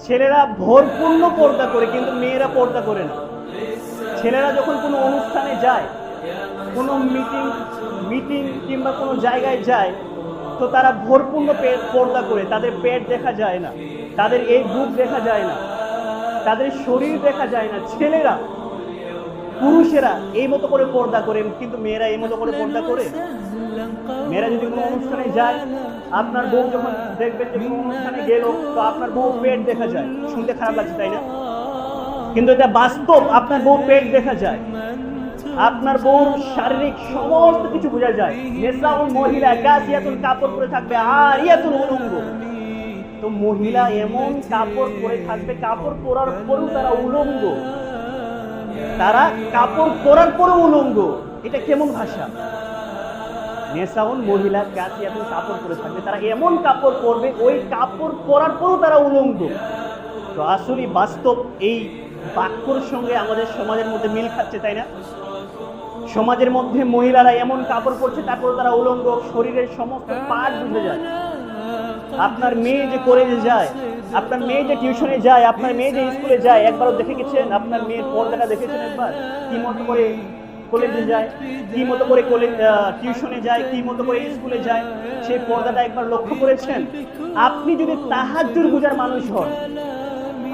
ছেলেরা ভরপূর্ণ পর্দা করে, কিন্তু মেয়েরা পর্দা করে না। ছেলেরা যখন কোনো অনুষ্ঠানে যায়, কোনো মিটিং কিংবা কোনো জায়গায় যায়, তো তারা ভরপূর্ণ পর্দা করে, তাদের পেট দেখা যায় না, তাদের এই বুক দেখা যায় না, তাদের শরীর দেখা যায় না। ছেলেরা, পুরুষেরা এই মতো করে পর্দা করে, কিন্তু মেয়েরা এই মতো করে পর্দা করে? মেয়েরা যদি কোনো অনুষ্ঠানে যায়, আপনার বউ যখন দেখবেন যে কোনো অনুষ্ঠানে গেল, তো আপনার বউ পেট দেখা যায়, শুনতে খারাপ লাগছে তাই না? কিন্তু এটা বাস্তব, আপনার বউ পেট দেখা যায়, আপনার বউর শারীরিক সমস্ত কিছু বোঝা যায়। নেসাউল মহিলা কাসিয়াতুল, কাপড় পরে থাকবে, আর ইয়াতুল উলঙ্গ। তো মহিলা এমন কাপড় পরে থাকবে, কাপড় পরার পরেও তারা উলঙ্গ, তারা কাপড় পরার পরেও উলঙ্গ। এটা কেমন ভাষা? নেসাউল মহিলা কাসিয়াতুল, কাপড় পরে থাকবে, তারা এমন কাপড় পরবে, ওই কাপড় পরার পরেও তারা উলঙ্গ। তো আসলে বাস্তব এই বাক্যর সঙ্গে আমাদের সমাজের মধ্যে মিল খাচ্ছে, তাই না? সমাজের মধ্যে মহিলারা এমন কাপড় পরছে, তারপরে তারা উলঙ্গ, শরীরের সমস্ত পার্ট বুঝে যায়। আপনার মেয়ে যে কলেজে যায়, আপনার মেয়ে যে টিউশনে যায়, আপনার মেয়ে যে স্কুলে যায়, একবারও দেখে গেছেন? আপনার মেয়ের পর্দাটা দেখেছেন একবার? কি মতো করে কলেজে যায়, কি মতো করে টিউশনে যায়, কি মতো করে স্কুলে যায়, সেই পর্দাটা একবার লক্ষ্য করেছেন? আপনি যদি তাহাজ্জুদ বুঝার মানুষ হন,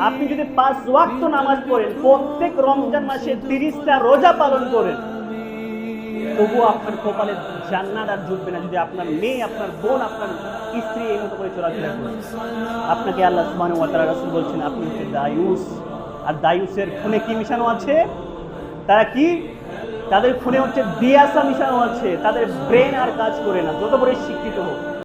আপনি যদি 5 ওয়াক্ত নামাজ পড়েন, প্রত্যেক রমজান মাসে 30টা রোজা পালন করেন, তবুও আপনার কপালে জান্নাত আর জুটবে না যদি আপনার মেয়ে, আপনার বোন, আপনার স্ত্রী এই মতো করে চলাফেরা করে। আপনাকে আল্লাহ সুবহানাহু ওয়া তাআলা, রাসূল বলছেন আপনি হচ্ছে দায়ুস। আর দায়ুসের খুনে কি মিশানো আছে? তারা কি? তাদের খুনে হচ্ছে দিয়াসা মিশানো আছে। তাদের ব্রেন আর কাজ করে না, যত বড় শিক্ষিত হোক।